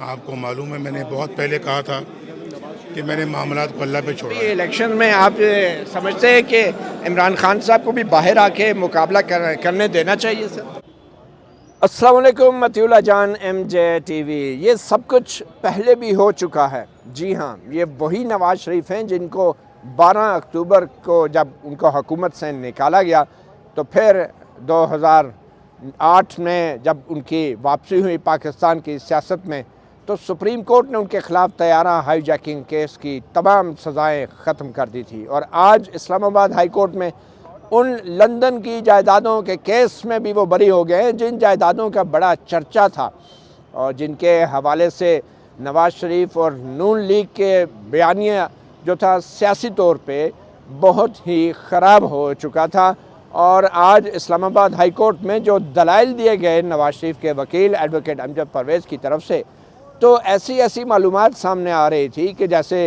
आपको मालूम है मैंने बहुत पहले कहा था कि मैंने मामलात को अल्लाह पे छोड़ा ये है। इलेक्शन में आप समझते हैं कि इमरान खान साहब को भी बाहर आके मुकाबला करने देना चाहिए सर? अस्सलाम वालेकुम मतियुल्लाह जान MJ TV। ये सब कुछ पहले भी हो चुका है। जी हाँ, ये वही नवाज़ शरीफ हैं जिनको 12 अक्टूबर को जब उनको हुकूमत से निकाला गया तो फिर 2008 में जब उनकी वापसी हुई पाकिस्तान की सियासत में तो सुप्रीम कोर्ट ने उनके ख़िलाफ़ तैयारा हाईजैकिंग केस की तमाम सज़ाएँ ख़त्म कर दी थी। और आज इस्लामाबाद हाई कोर्ट में उन लंदन की जायदादों के केस में भी वो बरी हो गए हैं जिन जायदादों का बड़ा चर्चा था और जिनके हवाले से नवाज़ शरीफ और नून लीग के बयानिया जो था सियासी तौर पे बहुत ही ख़राब हो चुका था। और आज इस्लामाबाद हाई कोर्ट में जो दलाइल दिए गए नवाज़ शरीफ के वकील एडवोकेट अमजद परवेज़ की तरफ से, तो ऐसी मालूमात सामने आ रही थी कि जैसे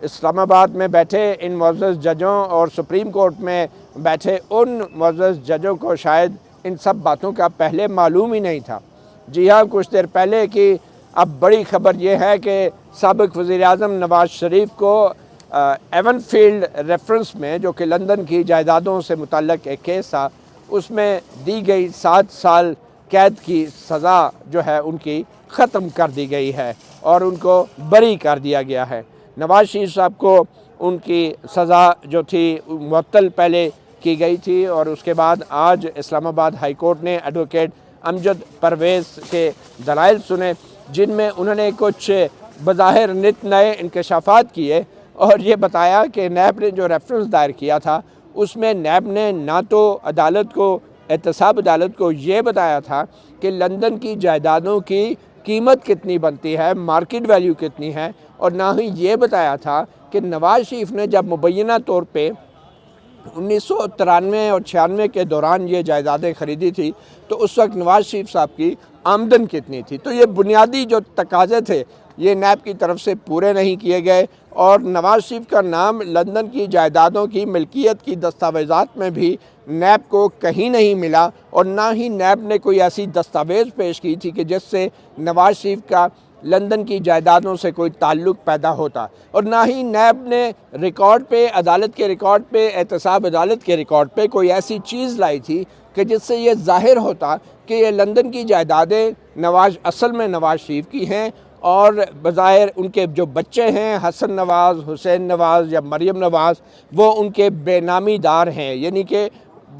इस्लामाबाद में बैठे इन मुअज़्ज़ज़ जजों और सुप्रीम कोर्ट में बैठे उन मुअज़्ज़ज़ जजों को शायद इन सब बातों का पहले मालूम ही नहीं था। जी हाँ, कुछ देर पहले की अब बड़ी खबर ये है कि साबिक़ वज़ीर-ए-आज़म नवाज़ शरीफ को एवनफील्ड रेफरेंस में, जो कि लंदन की जायदादों से मुतल्लक एक केस था, उसमें दी गई 7 साल कैद की सज़ा जो है उनकी ख़त्म कर दी गई है और उनको बरी कर दिया गया है। नवाज़ शरीफ साहब को उनकी सज़ा जो थी मुअत्तल पहले की गई थी और उसके बाद आज इस्लामाबाद हाई कोर्ट ने एडवोकेट अमजद परवेज़ के दलाइल सुने जिनमें उन्होंने कुछ बज़ाहिर नित नए इंकशाफात किए और ये बताया कि नैब ने जो रेफरेंस दायर किया था उसमें नैब ने ना तो अदालत को, एहतसाब अदालत को ये बताया था कि लंदन की जायदादों की कीमत कितनी बनती है, मार्केट वैल्यू कितनी है, और ना ही ये बताया था कि नवाज़ शरीफ ने जब मुबैना तौर पे 1993 और 96 के दौरान ये जायदादें ख़रीदी थी तो उस वक्त नवाज़ शरीफ साहब की आमदन कितनी थी। तो ये बुनियादी जो तकाज़े थे ये नैब की तरफ से पूरे नहीं किए गए और नवाज़ शरीफ का नाम लंदन की जायदादों की मिल्कियत की दस्तावेज़ात में भी नैब को कहीं नहीं मिला और ना ही नैब ने कोई ऐसी दस्तावेज़ पेश की थी कि जिससे नवाज़ शरीफ का लंदन की जायदादों से कोई ताल्लुक़ पैदा होता, और ना ही नैब ने रिकॉर्ड पे, अदालत के रिकॉर्ड पे, एहतसाब अदालत के रिकॉर्ड पे कोई ऐसी चीज़ लाई थी कि जिससे ये ज़ाहिर होता कि ये लंदन की जायदादें असल में नवाज़ शरीफ की हैं और बज़ाहिर उनके जो बच्चे हैं हसन नवाज़, हुसैन नवाज़ या मरियम नवाज़, वो उनके बेनामीदार हैं, यानी कि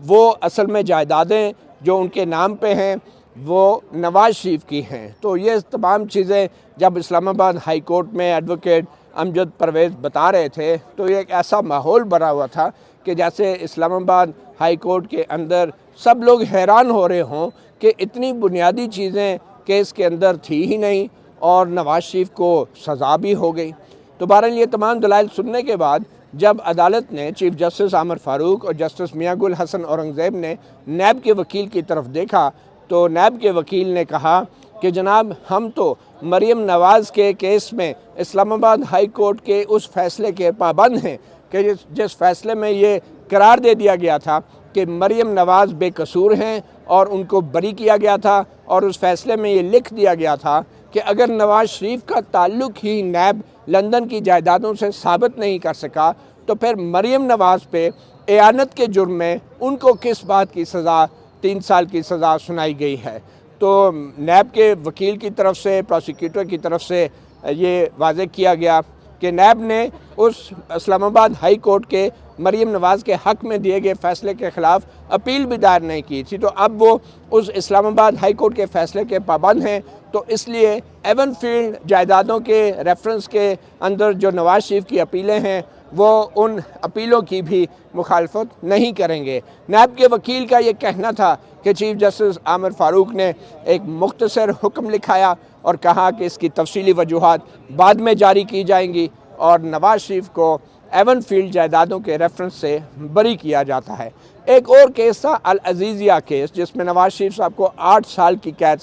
वो असल में जायदादें जो उनके नाम पे हैं वो नवाज़ शरीफ की हैं। तो ये तमाम चीज़ें जब इस्लामाबाद हाई कोर्ट में एडवोकेट अमजद परवेज़ बता रहे थे तो ये एक ऐसा माहौल बना हुआ था कि जैसे इस्लामाबाद हाई कोर्ट के अंदर सब लोग हैरान हो रहे हों कि इतनी बुनियादी चीज़ें केस के अंदर थी ही नहीं और नवाज़ शरीफ को सज़ा भी हो गई। तो बहरहाल ये तमाम दलाइल सुनने के बाद जब अदालत ने चीफ जस्टिस आमिर फ़ारूक और जस्टिस मियां गुल हसन औरंगज़ेब ने नैब के वकील की तरफ देखा तो नैब के वकील ने कहा कि जनाब, हम तो मरियम नवाज़ के केस में इस्लामाबाद हाई कोर्ट के उस फैसले के पाबंद हैं कि जिस फैसले में ये करार दे दिया गया था कि मरियम नवाज़ बेकसूर हैं और उनको बरी किया गया था, और उस फैसले में ये लिख दिया गया था कि अगर नवाज़ शरीफ का ताल्लुक़ ही नैब लंदन की जायदादों से साबित नहीं कर सका तो फिर मरियम नवाज़ पे एयानत के जुर्म में उनको किस बात की सज़ा, 3 साल की सज़ा सुनाई गई है। तो नैब के वकील की तरफ से, प्रोसिक्यूटर की तरफ से ये वाज़ेह किया गया कि नैब ने उस इस्लामाबाद हाई कोर्ट के मरियम नवाज़ के हक़ में दिए गए फ़ैसले के ख़िलाफ़ अपील भी दायर नहीं की थी, तो अब वो उस इस्लामाबाद हाई कोर्ट के फ़ैसले के पाबंद हैं। तो इसलिए एवनफील्ड जायदादों के रेफरेंस के अंदर जो नवाज़ शरीफ की अपीलें हैं वो उन अपीलों की भी मुखालफत नहीं करेंगे। नैब के वकील का ये कहना था कि चीफ जस्टिस आमिर फ़ारूक ने एक मुख्तसर हुक्म लिखाया और कहा कि इसकी तफसीली वजूहात बाद में जारी की जाएंगी और नवाज़ शरीफ को एवनफील्ड जायदादों के रेफरेंस से बरी किया जाता है। एक और केस था अल अजीज़िया केस, जिसमें नवाज़ शरीफ साहब को 8 साल की कैद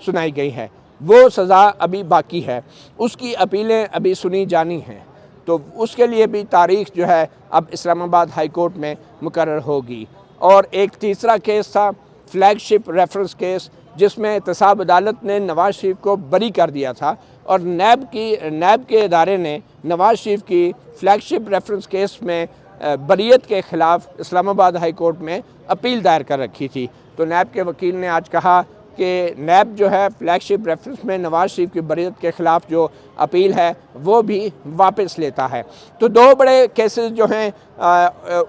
सुनाई गई है। वो सज़ा अभी बाकी है, उसकी अपीलें अभी सुनी जानी हैं, तो उसके लिए भी तारीख़ जो है अब इस्लामाबाद हाई कोर्ट में मुकर्रर होगी। और एक तीसरा केस था फ्लैगशिप रेफरेंस केस, जिसमें एहतसाब अदालत ने नवाज शरीफ को बरी कर दिया था और नैब के इदारे ने नवाज शरीफ की फ्लैगशिप रेफरेंस केस में बरीयत के ख़िलाफ़ इस्लामाबाद हाई कोर्ट में अपील दायर कर रखी थी। तो नैब के वकील ने आज कहा कि नैब जो है फ्लैगशिप रेफरेंस में नवाज शरीफ की बरीयत के ख़िलाफ़ जो अपील है वो भी वापस लेता है। तो दो बड़े केसेस जो हैं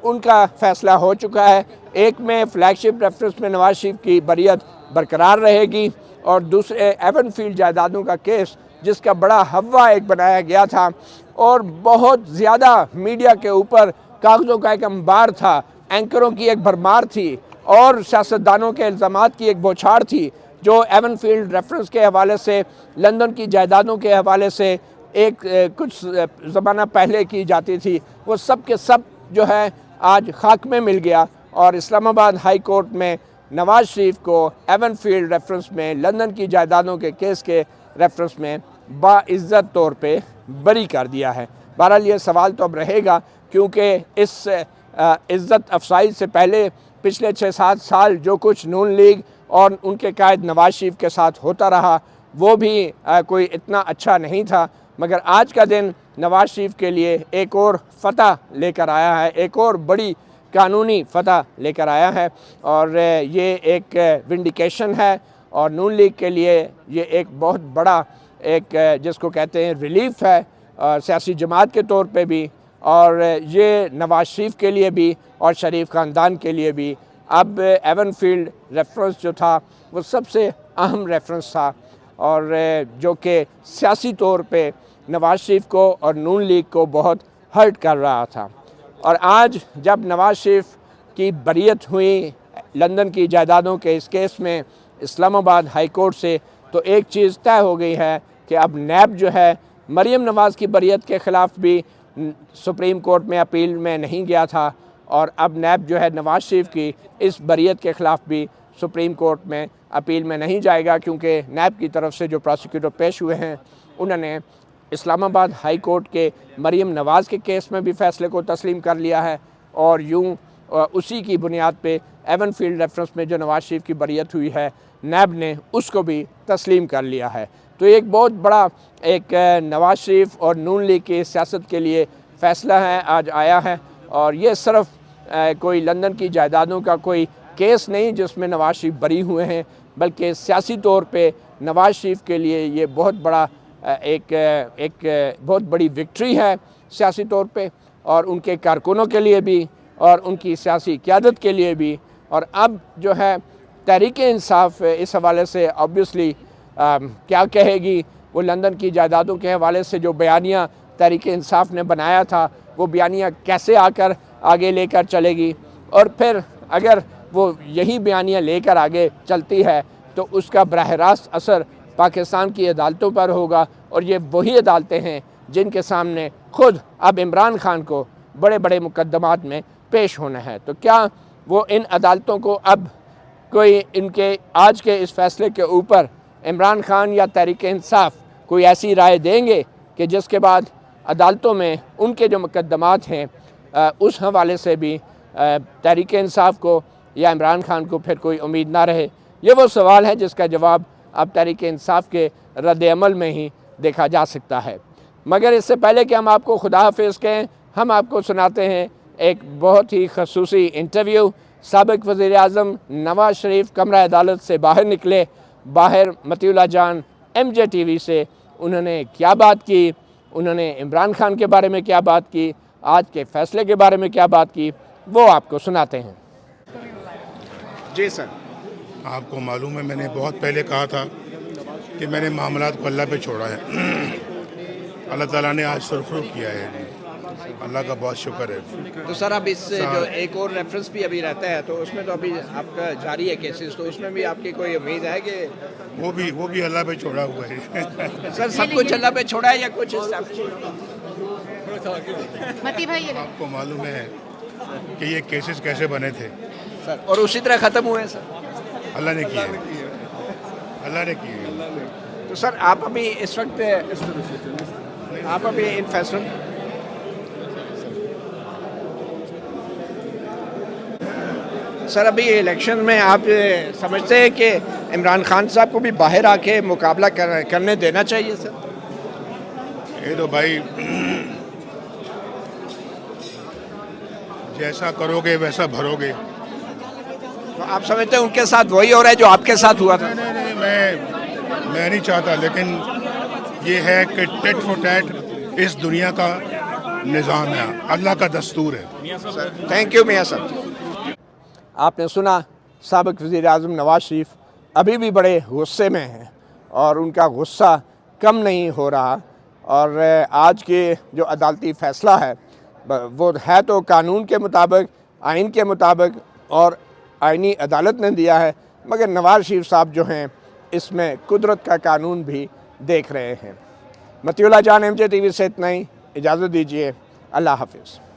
उनका फ़ैसला हो चुका है। एक में फ्लैगशिप रेफरेंस में नवाज शरीफ की बरीयत बरकरार रहेगी और दूसरे एवनफील्ड जायदादों का केस जिसका बड़ा हवा एक बनाया गया था और बहुत ज़्यादा मीडिया के ऊपर कागज़ों का एक अंबार था, एंकरों की एक भरमार थी और सियासतदानों के इल्ज़ामात की एक बौछार थी जो एवनफील्ड रेफरेंस के हवाले से, लंदन की जायदादों के हवाले से एक कुछ ज़माना पहले की जाती थी, वो सब के सब जो है आज खाक में मिल गया और इस्लामाबाद हाई कोर्ट में नवाज शरीफ को एवनफील्ड रेफरेंस में, लंदन की जायदादों के केस के रेफरेंस में बाइज़्ज़त तौर पे बरी कर दिया है। बहरहाल ये सवाल तो अब रहेगा क्योंकि इस इज़्ज़त अफसाई से पहले पिछले 6-7 साल जो कुछ नून लीग और उनके कायद नवाज शरीफ के साथ होता रहा वो भी कोई इतना अच्छा नहीं था, मगर आज का दिन नवाज शरीफ के लिए एक और फ़तह लेकर आया है, एक और बड़ी कानूनी फ़तह लेकर आया है और ये एक विंडिकेशन है और नून लीग के लिए ये एक बहुत बड़ा एक जिसको कहते हैं रिलीफ है सियासी जमात के तौर पे भी और ये नवाज शरीफ के लिए भी और शरीफ ख़ानदान के लिए भी। अब एवनफील्ड रेफरेंस जो था वो सबसे अहम रेफरेंस था और जो कि सियासी तौर पे नवाज शरीफ को और नून लीग को बहुत हर्ट कर रहा था। और आज जब नवाज शरीफ की बरीयत हुई लंदन की जायदादों के इस केस में इस्लामाबाद हाई कोर्ट से, तो एक चीज़ तय हो गई है कि अब नैब जो है मरीम नवाज़ की बरीयत के ख़िलाफ़ भी सुप्रीम कोर्ट में अपील में नहीं गया था और अब नैब जो है नवाज शरीफ की इस बरीयत के ख़िलाफ़ भी सुप्रीम कोर्ट में अपील में नहीं जाएगा क्योंकि नैब की तरफ से जो प्रोसिक्यूटर पेश हुए हैं उन्होंने इस्लामाबाद हाई कोर्ट के मरीम नवाज़ के केस में भी फ़ैसले को तस्लीम कर लिया है और यूं उसी की बुनियाद पे एवनफील्ड रेफरेंस में जो नवाज शरीफ की बरीयत हुई है नैब ने उसको भी तस्लीम कर लिया है। तो एक बहुत बड़ा एक नवाज शरीफ और नून लीग की सियासत के लिए फ़ैसला है आज आया है और ये सिर्फ कोई लंदन की जायदादों का कोई केस नहीं जिसमें नवाज शरीफ बरी हुए हैं, बल्कि सियासी तौर पे नवाज शरीफ के लिए ये बहुत बड़ा एक बहुत बड़ी विक्ट्री है सियासी तौर पे और उनके कारकुनों के लिए भी और उनकी सियासी क़यादत के लिए भी। और अब जो है तहरीक इंसाफ इस हवाले से ऑब्वियसली क्या कहेगी, वो लंदन की जायदादों के हवाले से जो बयानिया तहरीक इंसाफ ने बनाया था वो बयानिया कैसे आकर आगे लेकर चलेगी और फिर अगर वो यही बयानिया लेकर आगे चलती है तो उसका बराह रास्त असर पाकिस्तान की अदालतों पर होगा और ये वही अदालतें हैं जिनके सामने खुद अब इमरान खान को बड़े बड़े मुकदमात में पेश होना है। तो क्या वो इन अदालतों को अब कोई इनके आज के इस फैसले के ऊपर इमरान खान या तहरीक इंसाफ कोई ऐसी राय देंगे कि जिसके बाद अदालतों में उनके जो मुकदमात हैं उस हवाले से भी तहरीक इंसाफ को या इमरान खान को फिर कोई उम्मीद ना रहे? ये वो सवाल है जिसका जवाब अब तहरीक इंसाफ के रद्द अमल में ही देखा जा सकता है। मगर इससे पहले कि हम आपको खुदा हाफिज़ कहें, हम आपको सुनाते हैं एक बहुत ही खसूसी इंटरव्यू। साबिक़ वज़ीर आज़म नवाज शरीफ कमरा अदालत से बाहर निकले, बाहर मतीउल्लाह जान MJ TV से उन्होंने क्या बात की, उन्होंने इमरान खान के बारे में क्या बात की, आज के फ़ैसले के बारे में क्या बात की, वो आपको सुनाते हैं। जी सर। आपको मालूम है मैंने बहुत पहले कहा था कि मैंने मामलात को अल्लाह पे छोड़ा है। अल्लाह ताला ने आज सुरखरू किया है, अल्लाह का बहुत शुक्र है। तो सर अब इस जो एक और रेफरेंस भी अभी रहता है तो उसमें तो अभी आपका जारी है केसेस, तो उसमें भी आपकी कोई उम्मीद है कि वो भी अल्लाह पे छोड़ा हुआ है। सर सब कुछ अल्लाह पे छोड़ा है या कुछ मती भाई ये आपको मालूम है कि ये केसेस कैसे बने थे सर और उसी तरह ख़त्म हुए सर? अल्लाह ने किए, अल्लाह ने किए। तो सर आप अभी इस वक्त आप अभी इन फैसलों सर अभी इलेक्शन में आप समझते हैं कि इमरान खान साहब को भी बाहर आके मुकाबला करने देना चाहिए सर? ये तो भाई जैसा करोगे वैसा भरोगे। तो आप समझते हैं उनके साथ वही हो रहा है जो आपके साथ हुआ था? नहीं नहीं, मैं नहीं चाहता, लेकिन ये है कि टेट फॉर टैट इस दुनिया का निज़ाम है, अल्लाह का दस्तूर है। थैंक यू मियाँ साहब। आपने सुना साबिक़ वज़ीर आज़म नवाज़ शरीफ अभी भी बड़े गुस्से में हैं और उनका गुस्सा कम नहीं हो रहा। और आज के जो अदालती फ़ैसला है वो है तो कानून के मुताबिक, आइन के मुताबिक और आइनी अदालत ने दिया है, मगर नवाज़ शरीफ साहब जो हैं इसमें कुदरत का कानून भी देख रहे हैं। मतीउल्लाह जान, MJ TV से इतना ही। इजाज़त दीजिए। अल्लाह हाफ़िज़।